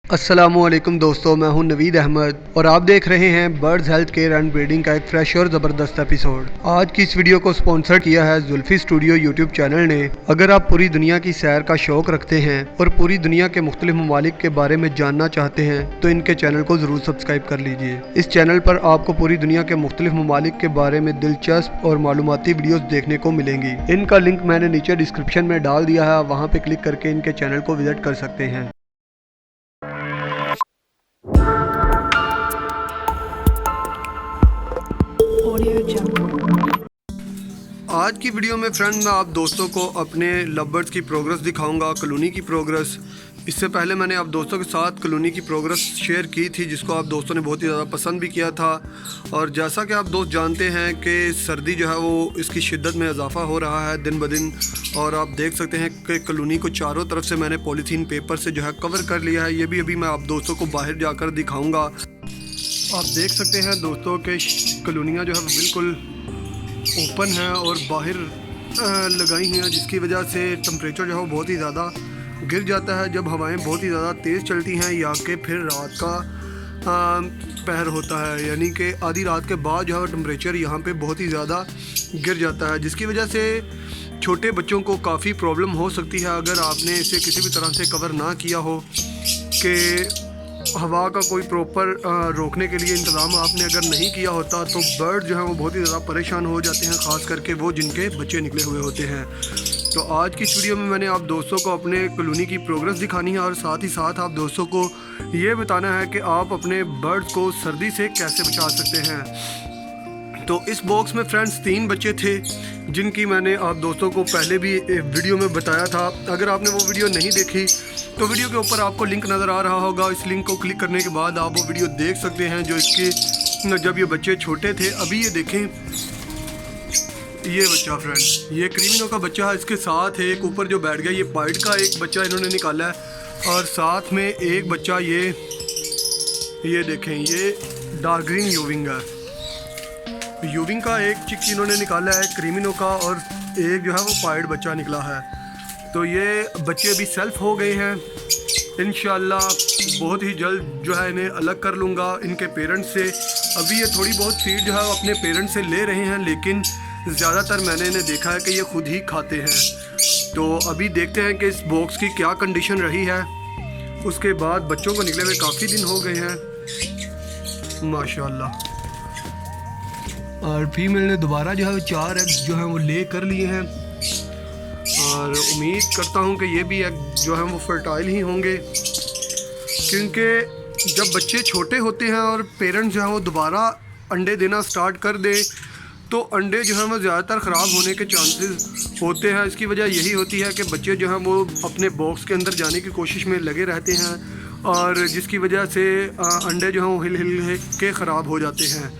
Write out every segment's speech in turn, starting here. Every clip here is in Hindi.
अस्सलामुअलैकुम दोस्तों, मैं हूं नवीद अहमद और आप देख रहे हैं birds health care and breeding का एक फ्रेश और ज़बरदस्त एपिसोड। आज की इस वीडियो को स्पॉन्सर किया है जुल्फी स्टूडियो यूट्यूब चैनल ने। अगर आप पूरी दुनिया की सैर का शौक रखते हैं और पूरी दुनिया के मुख्तलिफ ममालिक के बारे में जानना चाहते हैं तो इनके चैनल को ज़रूर सब्सक्राइब कर लीजिए। इस चैनल पर आपको पूरी दुनिया के मुख्तलिफ ममालिक के बारे में दिलचस्प और मालूमाती वीडियोस देखने को मिलेंगी। इनका लिंक मैंने नीचे डिस्क्रिप्शन में डाल दिया है, वहाँ पे क्लिक करके इनके चैनल को विजिट कर सकते हैं। आज की वीडियो में फ्रेंड मैं आप दोस्तों को अपने लवबर्ड्स की प्रोग्रेस दिखाऊंगा, कॉलोनी की प्रोग्रेस। इससे पहले मैंने आप दोस्तों के साथ कॉलोनी की प्रोग्रेस शेयर की थी, जिसको आप दोस्तों ने बहुत ही ज़्यादा पसंद भी किया था। और जैसा कि आप दोस्त जानते हैं कि सर्दी जो है वो इसकी शिद्दत में इजाफा हो रहा है दिन ब दिन। और आप देख सकते हैं कि कॉलोनी को चारों तरफ से मैंने पॉलीथीन पेपर से जो है कवर कर लिया है। ये भी अभी मैं आप दोस्तों को बाहर जाकर दिखाऊँगा। आप देख सकते हैं दोस्तों के कॉलोनियाँ जो है बिल्कुल ओपन है और बाहर लगाई हुई हैं, जिसकी वजह से टेम्परेचर जो है बहुत ही ज़्यादा गिर जाता है जब हवाएं बहुत ही ज़्यादा तेज़ चलती हैं या कि फिर रात का पहर होता है, यानी कि आधी रात के बाद जो है टेम्परेचर यहाँ पे बहुत ही ज़्यादा गिर जाता है, जिसकी वजह से छोटे बच्चों को काफ़ी प्रॉब्लम हो सकती है अगर आपने इसे किसी भी तरह से कवर ना किया हो कि हवा का कोई प्रॉपर रोकने के लिए इंतज़ाम आपने अगर नहीं किया होता तो बर्ड जो है वो बहुत ही ज़्यादा परेशान हो जाते हैं, ख़ास करके वो जिनके बच्चे निकले हुए होते हैं। तो आज की इस वीडियो में मैंने आप दोस्तों को अपने कॉलोनी की प्रोग्रेस दिखानी है और साथ ही साथ आप दोस्तों को ये बताना है कि आप अपने बर्ड्स को सर्दी से कैसे बचा सकते हैं। तो इस बॉक्स में फ्रेंड्स 3 बच्चे थे जिनकी मैंने आप दोस्तों को पहले भी वीडियो में बताया था। अगर आपने वो वीडियो नहीं देखी तो वीडियो के ऊपर आपको लिंक नज़र आ रहा होगा, इस लिंक को क्लिक करने के बाद आप वो वीडियो देख सकते हैं जो इसके जब ये बच्चे छोटे थे। अभी ये देखें, ये बच्चा फ्रेंड ये क्रीमिनो का बच्चा है, इसके साथ एक ऊपर जो बैठ गया ये पाइट का एक बच्चा इन्होंने निकाला है और साथ में एक बच्चा ये देखें ये डार्क ग्रीन यूविंग का एक चिक इन्होंने निकाला है क्रीमिनो का, और एक जो है वो पाइट बच्चा निकला है। तो ये बच्चे अभी सेल्फ हो गए हैं। इंशाल्लाह बहुत ही जल्द जो है इन्हें अलग कर लूँगा इनके पेरेंट्स से। अभी ये थोड़ी बहुत फीड जो है अपने पेरेंट्स से ले रहे हैं, लेकिन ज़्यादातर मैंने इन्हें देखा है कि ये खुद ही खाते हैं। तो अभी देखते हैं कि इस बॉक्स की क्या कंडीशन रही है। उसके बाद बच्चों को निकले हुए काफ़ी दिन हो गए हैं माशाल्लाह। और फीमेल ने दोबारा जो है 4 एग जो है वो ले कर लिए हैं और उम्मीद करता हूँ कि ये भी एग जो है वो फर्टाइल ही होंगे, क्योंकि जब बच्चे छोटे होते हैं और पेरेंट्स जो है वो दोबारा अंडे देना स्टार्ट कर दे तो अंडे जो हैं वो ज़्यादातर ख़राब होने के चांसेस होते हैं। इसकी वजह यही होती है कि बच्चे जो हैं वो अपने बॉक्स के अंदर जाने की कोशिश में लगे रहते हैं और जिसकी वजह से अंडे जो हैं वो हिल के ख़राब हो जाते हैं।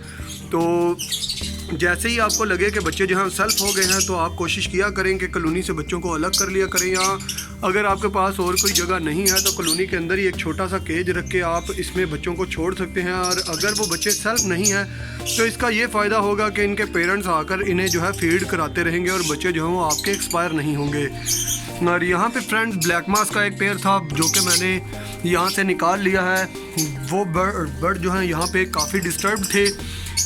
तो जैसे ही आपको लगे कि बच्चे जो हैं सेल्फ हो गए हैं तो आप कोशिश किया करें कि कॉलोनी से बच्चों को अलग कर लिया करें, या अगर आपके पास और कोई जगह नहीं है तो कॉलोनी के अंदर ही एक छोटा सा केज रख के आप इसमें बच्चों को छोड़ सकते हैं। और अगर वो बच्चे सेल्फ नहीं हैं तो इसका ये फ़ायदा होगा कि इनके पेरेंट्स आकर इन्हें जो है फीड कराते रहेंगे और बच्चे जो हैं वो आपके एक्सपायर नहीं होंगे। और यहाँ पे फ्रेंड्स ब्लैक मास का एक पेयर था जो कि मैंने यहाँ से निकाल लिया है। वो बर्ड जो है यहाँ पे काफ़ी डिस्टर्ब थे।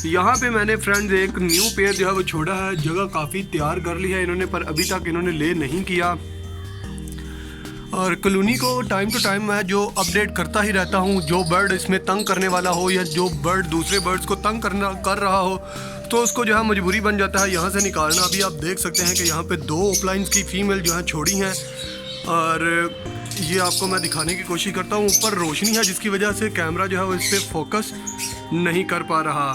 यहाँ पे मैंने फ्रेंड्स एक न्यू पेयर जो है वो छोड़ा है, जगह काफ़ी तैयार कर ली है इन्होंने, पर अभी तक इन्होंने ले नहीं किया। और कॉलोनी को टाइम टू टाइम मैं जो अपडेट करता ही रहता हूँ, जो बर्ड इसमें तंग करने वाला हो या जो बर्ड दूसरे बर्ड्स को तंग कर रहा हो तो उसको जो है मजबूरी बन जाता है यहाँ से निकालना। अभी आप देख सकते हैं कि यहाँ पे 2 ओपलाइंस की फ़ीमेल जो है छोड़ी हैं और ये आपको मैं दिखाने की कोशिश करता हूँ। ऊपर रोशनी है जिसकी वजह से कैमरा जो है वो इस पर फोकस नहीं कर पा रहा।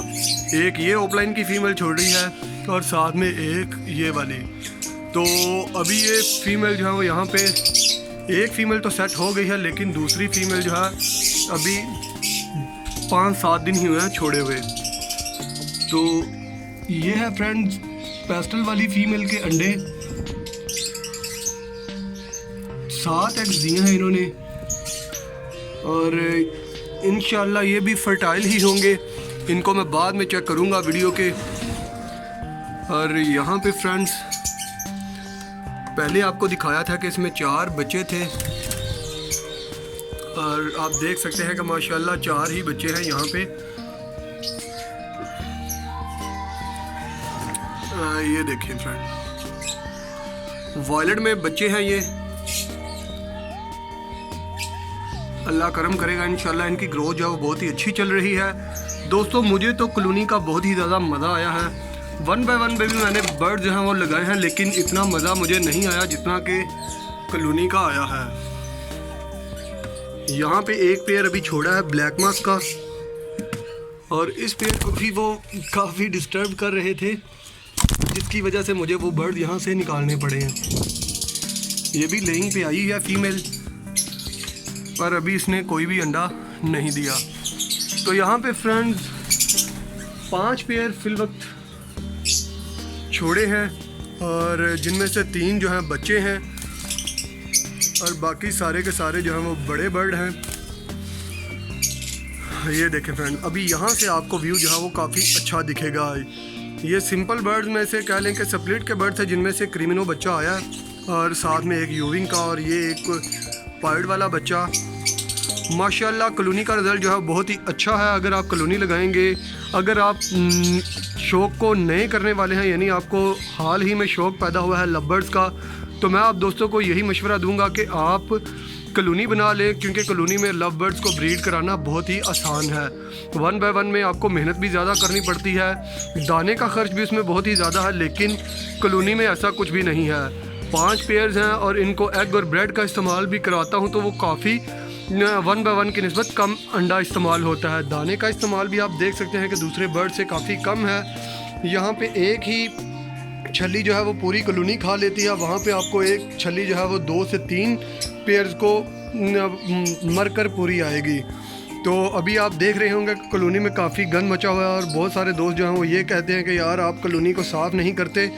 एक ये ओपलाइन की फ़ीमेल छोड़ रही है और साथ में एक ये वाली। तो अभी ये फ़ीमेल जो है वो यहाँ पे एक फ़ीमेल तो सेट हो गई है, लेकिन दूसरी फ़ीमेल जो है अभी 5-7 दिन ही हुए हैं छोड़े हुए। तो ये है फ्रेंड्स पेस्टल वाली फ़ीमेल के अंडे। 7 एग्स दिए हैं इन्होंने और इंशाल्लाह ये भी फर्टाइल ही होंगे। इनको मैं बाद में चेक करूँगा वीडियो के। और यहाँ पे फ्रेंड्स पहले आपको दिखाया था कि इसमें 4 बच्चे थे। और आप देख सकते हैं कि माशाल्लाह 4 ही बच्चे हैं यहाँ पे। ये देखिए फ्रेंड, वॉयलेट में बच्चे हैं ये। अल्लाह करम करेगा इंशाल्लाह, इनकी ग्रोथ जो है वो बहुत ही अच्छी चल रही है। दोस्तों मुझे तो कॉलोनी का बहुत ही ज़्यादा मज़ा आया है। 1 बाय 1 पे भी मैंने बर्ड जो हैं वो लगाए हैं, लेकिन इतना मज़ा मुझे नहीं आया जितना कि कॉलोनी का आया है। यहाँ पे एक पेयर अभी छोड़ा है ब्लैक मास्क का, और इस पेयर को भी वो काफ़ी डिस्टर्ब कर रहे थे, जिसकी वजह से मुझे वो बर्ड यहाँ से निकालने पड़े हैं। ये भी लेइंग पे आई है फीमेल, पर अभी इसने कोई भी अंडा नहीं दिया। तो यहाँ पे फ्रेंड्स 5 पेयर फिल वक्त छोड़े हैं, और जिनमें से 3 जो हैं बच्चे हैं, और बाकी सारे के सारे जो हैं वो बड़े बर्ड हैं। ये देखें फ्रेंड, अभी यहाँ से आपको व्यू जो है वो काफ़ी अच्छा दिखेगा। ये सिंपल बर्ड्स में से कह लें कि स्प्लिट के बर्ड थे, जिनमें से क्रीमिनो बच्चा आया है, और साथ में एक यूविंग का और ये एक पाइड वाला बच्चा। माशाल्लाह कॉलोनी का रिज़ल्ट जो है बहुत ही अच्छा है। अगर आप कॉलोनी लगाएंगे, अगर आप शौक़ को नए करने वाले हैं, यानी आपको हाल ही में शौक़ पैदा हुआ है लव बर्ड्स का, तो मैं आप दोस्तों को यही मशवरा दूंगा कि आप कॉलोनी बना लें, क्योंकि कॉलोनी में लव बर्ड्स को ब्रीड कराना बहुत ही आसान है। 1 बाय 1 में आपको मेहनत भी ज़्यादा करनी पड़ती है, दाने का खर्च भी उसमें बहुत ही ज़्यादा है, लेकिन कॉलोनी में ऐसा कुछ भी नहीं है। 5 पेयर्स हैं, और इनको एग और ब्रेड का इस्तेमाल भी कराता हूँ, तो वो काफ़ी 1 बाय 1 की निस्बत कम अंडा इस्तेमाल होता है। दाने का इस्तेमाल भी आप देख सकते हैं कि दूसरे बर्ड से काफ़ी कम है। यहाँ पे एक ही छली जो है वो पूरी कॉलोनी खा लेती है, वहाँ पे आपको एक छली जो है वो 2 से 3 पेयर्स को मर कर पूरी आएगी। तो अभी आप देख रहे होंगे कि कॉलोनी में काफ़ी गंद मचा हुआ है, और बहुत सारे दोस्त जो हैं वो ये कहते हैं कि यार आप कॉलोनी को साफ़ नहीं करते।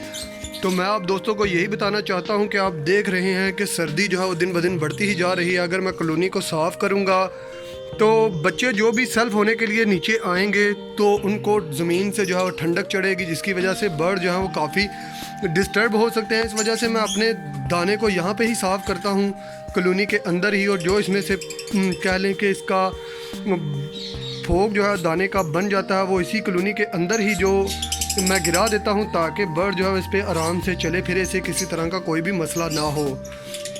तो मैं आप दोस्तों को यही बताना चाहता हूं कि आप देख रहे हैं कि सर्दी जो है वो दिन ब दिन बढ़ती ही जा रही है। अगर मैं कॉलोनी को साफ़ करूंगा तो बच्चे जो भी सेल्फ होने के लिए नीचे आएंगे तो उनको ज़मीन से जो है वो ठंडक चढ़ेगी, जिसकी वजह से बर्ड जो है वो काफ़ी डिस्टर्ब हो सकते हैं। इस वजह से मैं अपने दाने को यहाँ पे ही साफ़ करता हूँ कॉलोनी के अंदर ही, और जो इसमें से कह लें कि इसका फोक जो है दाने का बन जाता है, वो इसी कॉलोनी के अंदर ही जो मैं गिरा देता हूं, ताकि बर्ड जो है इस पर आराम से चले फिरे, से किसी तरह का कोई भी मसला ना हो।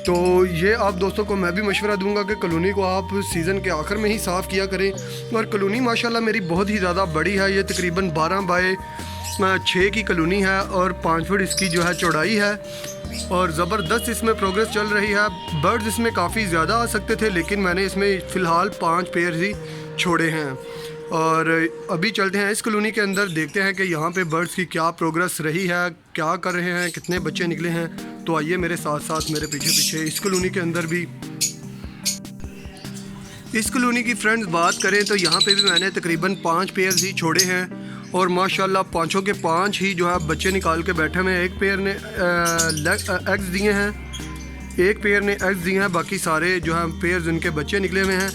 तो ये आप दोस्तों को मैं भी मशवरा दूंगा कि कॉलोनी को आप सीज़न के आखिर में ही साफ़ किया करें। और कॉलोनी माशाल्लाह मेरी बहुत ही ज़्यादा बड़ी है, ये तकरीबन 12 बाय 6 की कॉलोनी है, और 5 फुट इसकी जो है चौड़ाई है, और ज़बरदस्त इसमें प्रोग्रेस चल रही है। बर्ड्स इसमें काफ़ी ज़्यादा आ सकते थे, लेकिन मैंने इसमें फ़िलहाल 5 पेयर ही छोड़े हैं। और अभी चलते हैं इस कॉलोनी के अंदर, देखते हैं कि यहाँ पे बर्ड्स की क्या प्रोग्रेस रही है, क्या कर रहे हैं, कितने बच्चे निकले हैं। तो आइए मेरे साथ साथ मेरे पीछे पीछे इस कॉलोनी के अंदर भी। इस कॉलोनी की फ्रेंड्स बात करें तो यहाँ पे भी मैंने तकरीबन 5 पेयर ही छोड़े हैं, और माशाल्लाह 5 के 5 ही जो है बच्चे निकाल के बैठे हुए हैं। एक पेयर ने एग्स दिए हैं, एक पेयर ने एग्स दिए हैं, बाकी सारे जो है पेयर उनके बच्चे निकले हुए हैं।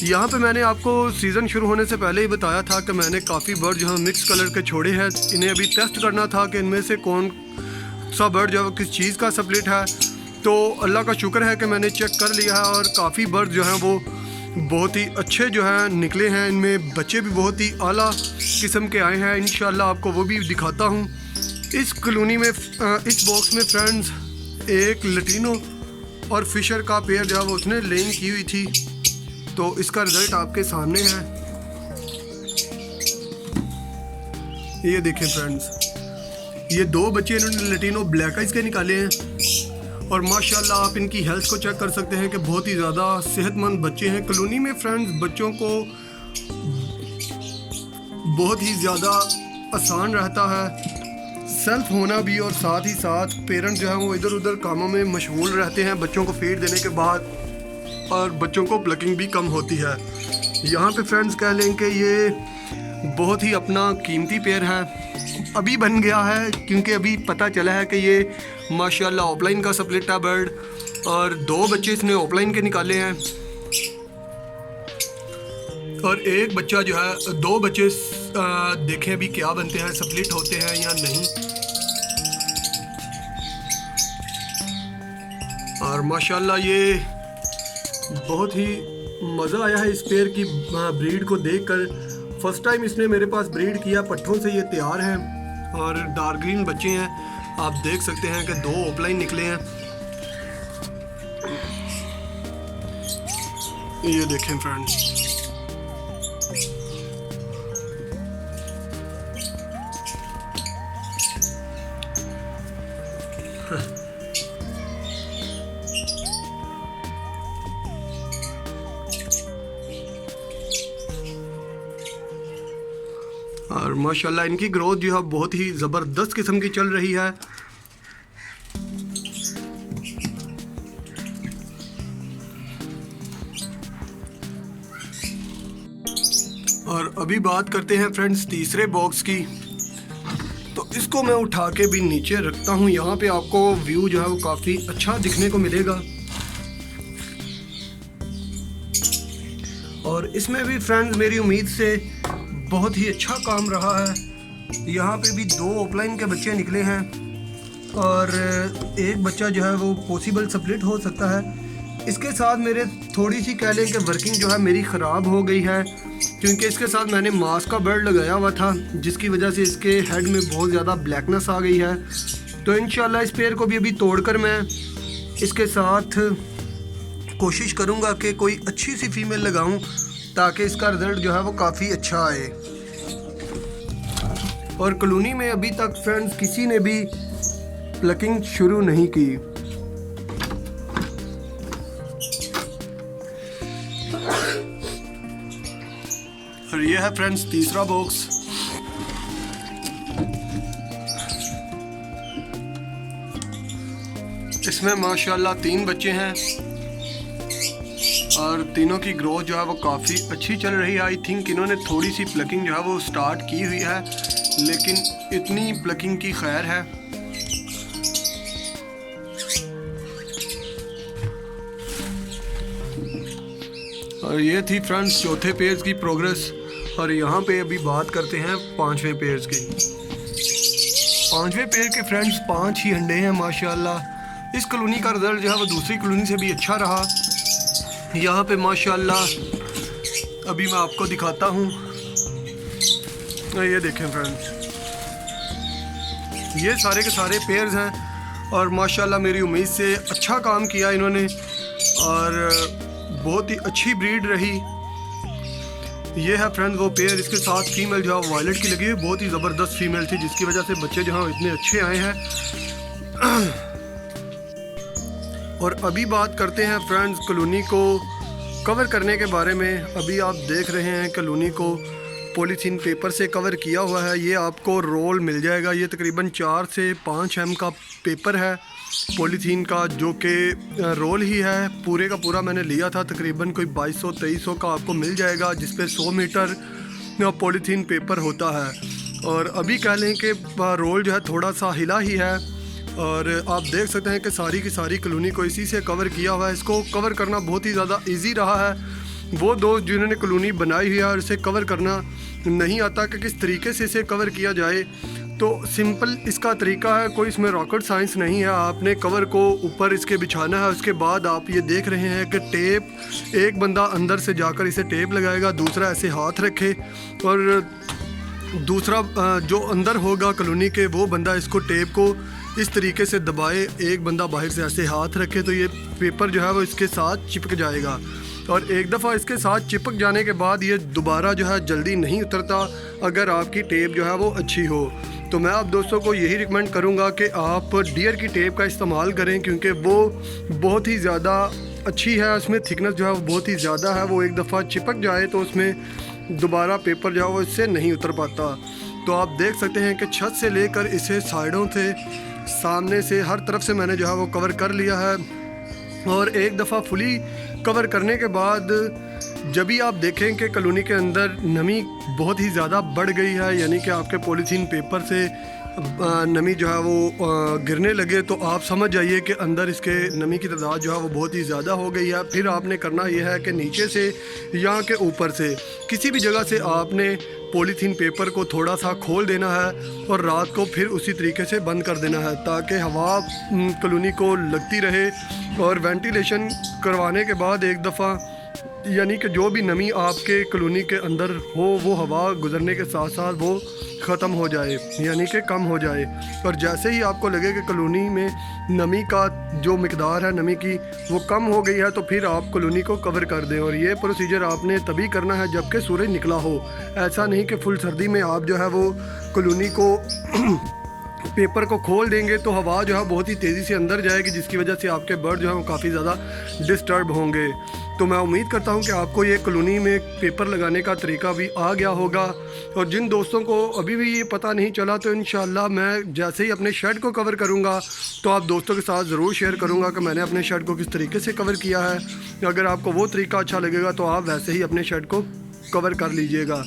यहाँ पे मैंने आपको सीज़न शुरू होने से पहले ही बताया था कि मैंने काफ़ी बर्ड जो है मिक्स कलर के छोड़े हैं। इन्हें अभी टेस्ट करना था कि इनमें से कौन सा बर्ड जो है किस चीज़ का स्प्लिट है। तो अल्लाह का शुक्र है कि मैंने चेक कर लिया है, और काफ़ी बर्ड जो हैं वो बहुत ही अच्छे जो हैं निकले हैं। इनमें बच्चे भी बहुत ही आला किस्म के आए हैं, इंशाल्लाह आपको वो भी दिखाता हूँ। इस कॉलोनी में इस बॉक्स में फ्रेंड्स एक लटीनो और फिशर का पेयर जो है वो उसने लेइंग की हुई थी, तो इसका रिज़ल्ट आपके सामने है। ये देखें फ्रेंड्स, ये 2 बच्चे इन्होंने लटीनो ब्लैक आइज के निकाले हैं, और माशाल्लाह आप इनकी हेल्थ को चेक कर सकते हैं कि बहुत ही ज़्यादा सेहतमंद बच्चे हैं। कॉलोनी में फ्रेंड्स बच्चों को बहुत ही ज़्यादा आसान रहता है सेल्फ होना भी, और साथ ही साथ पेरेंट्स जो है वो इधर उधर कामों में मशगूल रहते हैं बच्चों को फीड देने के बाद, और बच्चों को प्लकिंग भी कम होती है। यहाँ पे फ्रेंड्स कह लें कि ये बहुत ही अपना कीमती पेयर है, अभी बन गया है, क्योंकि अभी पता चला है कि ये माशाल्लाह ऑफलाइन का स्प्लिट है बर्ड, और 2 बच्चे इसने ऑफलाइन के निकाले हैं, और एक बच्चा जो है 2 बच्चे देखें अभी क्या बनते हैं, स्प्लिट होते हैं या नहीं। और माशाल्लाह ये बहुत ही मज़ा आया है इस पेयर की ब्रीड को देखकर। फर्स्ट टाइम इसने मेरे पास ब्रीड किया, पट्ठों से ये तैयार हैं और डार्क ग्रीन बच्चे हैं। आप देख सकते हैं कि 2 ऑफलाइन निकले हैं। ये देखें फ्रेंड्स, और माशाल्लाह इनकी ग्रोथ जो है बहुत ही ज़बरदस्त किस्म की चल रही है। और अभी बात करते हैं फ्रेंड्स तीसरे बॉक्स की। तो इसको मैं उठा के भी नीचे रखता हूँ, यहाँ पे आपको व्यू जो है वो काफ़ी अच्छा दिखने को मिलेगा। और इसमें भी फ्रेंड्स मेरी उम्मीद से बहुत ही अच्छा काम रहा है। यहाँ पे भी 2 ऑफलाइन के बच्चे निकले हैं और एक बच्चा जो है वो पॉसिबल स्प्लिट हो सकता है। इसके साथ मेरे थोड़ी सी कह लें कि वर्किंग जो है मेरी ख़राब हो गई है, क्योंकि इसके साथ मैंने मास्क का बर्ड लगाया हुआ था, जिसकी वजह से इसके हेड में बहुत ज़्यादा ब्लैकनेस आ गई है। तो इंशाल्लाह इस पेयर को भी अभी तोड़कर मैं इसके साथ कोशिश करूँगा कि कोई अच्छी सी फीमेल लगाऊँ, ताकि इसका रिज़ल्ट जो है वो काफ़ी अच्छा आए। और कॉलोनी में अभी तक फ्रेंड्स किसी ने भी प्लकिंग शुरू नहीं की। और ये है फ्रेंड्स तीसरा बॉक्स। इसमें माशाल्लाह 3 बच्चे हैं और तीनों की ग्रोथ जो है वो काफ़ी अच्छी चल रही है। आई थिंक इन्होंने थोड़ी सी प्लकिंग जो है वो स्टार्ट की हुई है, लेकिन इतनी प्लकिंग की खैर है। और ये थी फ्रेंड्स चौथे पेयर्स की प्रोग्रेस। और यहाँ पे अभी बात करते हैं 5वें पेयर्स की। 5वें पेयर के फ्रेंड्स 5 ही अंडे हैं माशाल्लाह। इस कॉलोनी का रिजल्ट जो है वो दूसरी कॉलोनी से भी अच्छा रहा। यहाँ पे माशाल्लाह अभी मैं आपको दिखाता हूँ। ये देखें फ्रेंड्स, ये सारे के सारे पेयर्स हैं और माशाल्लाह मेरी उम्मीद से अच्छा काम किया इन्होंने और बहुत ही अच्छी ब्रीड रही। ये है फ्रेंड्स वो पेयर, इसके साथ फीमेल जो है वायलेट की लगी हुई, बहुत ही ज़बरदस्त फीमेल थी, जिसकी वजह से बच्चे जो हैं इतने अच्छे आए हैं। और अभी बात करते हैं फ्रेंड्स कॉलोनी को कवर करने के बारे में। अभी आप देख रहे हैं कॉलोनी को पॉलीथीन पेपर से कवर किया हुआ है। ये आपको रोल मिल जाएगा, ये तकरीबन 4 से 5 एम का पेपर है पॉलीथीन का, जो कि रोल ही है। पूरे का पूरा मैंने लिया था, तकरीबन कोई 2200-2300 का आपको मिल जाएगा, जिस पे 100 मीटर पॉलीथीन पेपर होता है। और अभी कह लें कि रोल जो है थोड़ा सा हिला ही है। और आप देख सकते हैं कि सारी की सारी कॉलोनी को इसी से कवर किया हुआ है। इसको कवर करना बहुत ही ज़्यादा इजी रहा है। वो दोस्त जिन्होंने कॉलोनी बनाई हुई है और इसे कवर करना नहीं आता कि किस तरीके से इसे कवर किया जाए, तो सिंपल इसका तरीका है, कोई इसमें रॉकेट साइंस नहीं है। आपने कवर को ऊपर इसके बिछाना है, उसके बाद आप ये देख रहे हैं कि टेप, एक बंदा अंदर से जाकर इसे टेप लगाएगा, दूसरा ऐसे हाथ रखे और दूसरा जो अंदर होगा कॉलोनी के वो बंदा इसको टेप को इस तरीके से दबाए, एक बंदा बाहर से ऐसे हाथ रखे, तो ये पेपर जो है वो इसके साथ चिपक जाएगा। और एक दफ़ा इसके साथ चिपक जाने के बाद ये दोबारा जो है जल्दी नहीं उतरता, अगर आपकी टेप जो है वो अच्छी हो। तो मैं आप दोस्तों को यही रिकमेंड करूँगा कि आप डियर की टेप का इस्तेमाल करें, क्योंकि वो बहुत ही ज़्यादा अच्छी है। उसमें थिकनेस जो है वो बहुत ही ज़्यादा है। वो एक दफ़ा चिपक जाए तो उसमें दोबारा पेपर जो है वो इससे नहीं उतर पाता। तो आप देख सकते हैं कि छत से लेकर इसे साइडों से, सामने से, हर तरफ से मैंने जो है वो कवर कर लिया है। और एक दफ़ा फुली कवर करने के बाद जब भी आप देखें कि कॉलोनी के अंदर नमी बहुत ही ज़्यादा बढ़ गई है, यानी कि आपके पॉलीथीन पेपर से नमी जो है वो गिरने लगे, तो आप समझ जाइए कि अंदर इसके नमी की तादाद जो है वो बहुत ही ज़्यादा हो गई है। फिर आपने करना यह है कि नीचे से या के ऊपर से किसी भी जगह से आपने पॉलीथीन पेपर को थोड़ा सा खोल देना है और रात को फिर उसी तरीके से बंद कर देना है, ताकि हवा कॉलोनी को लगती रहे। और वेंटिलेशन करवाने के बाद एक दफ़ा यानी कि जो भी नमी आपके कॉलोनी के अंदर हो वो हवा गुजरने के साथ साथ वो ख़त्म हो जाए, यानी कि कम हो जाए। और जैसे ही आपको लगे कि कॉलोनी में नमी का जो मिकदार है नमी की वो कम हो गई है, तो फिर आप कॉलोनी को कवर कर दें। और ये प्रोसीजर आपने तभी करना है जबकि सूरज निकला हो। ऐसा नहीं कि फुल सर्दी में आप जो है वो कॉलोनी को पेपर को खोल देंगे तो हवा जो है बहुत ही तेज़ी से अंदर जाएगी, जिसकी वजह से आपके बर्ड जो है वो काफ़ी ज़्यादा डिस्टर्ब होंगे। तो मैं उम्मीद करता हूं कि आपको ये कॉलोनी में पेपर लगाने का तरीका भी आ गया होगा। और जिन दोस्तों को अभी भी ये पता नहीं चला, तो इंशाल्लाह मैं जैसे ही अपने शेड को कवर करूंगा तो आप दोस्तों के साथ ज़रूर शेयर करूंगा कि मैंने अपने शेड को किस तरीके से कवर किया है। अगर आपको वो तरीका अच्छा लगेगा तो आप वैसे ही अपने शेड को कवर कर लीजिएगा।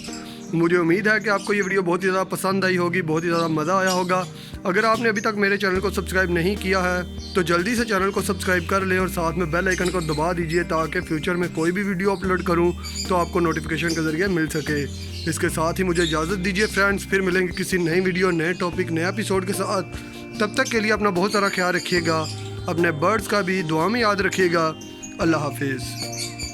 मुझे उम्मीद है कि आपको ये वीडियो बहुत ही ज़्यादा पसंद आई होगी, बहुत ही ज़्यादा मज़ा आया होगा। अगर आपने अभी तक मेरे चैनल को सब्सक्राइब नहीं किया है तो जल्दी से चैनल को सब्सक्राइब कर लें और साथ में बेल आइकन को दबा दीजिए, ताकि फ्यूचर में कोई भी वीडियो अपलोड करूं तो आपको नोटिफिकेशन के ज़रिए मिल सके। इसके साथ ही मुझे इजाज़त दीजिए फ्रेंड्स, फिर मिलेंगे किसी नई वीडियो, नए टॉपिक, नए एपिसोड के साथ। तब तक के लिए अपना बहुत सारा ख्याल रखिएगा, अपने बर्ड्स का भी दुआ में याद रखिएगा। अल्लाह हाफिज़।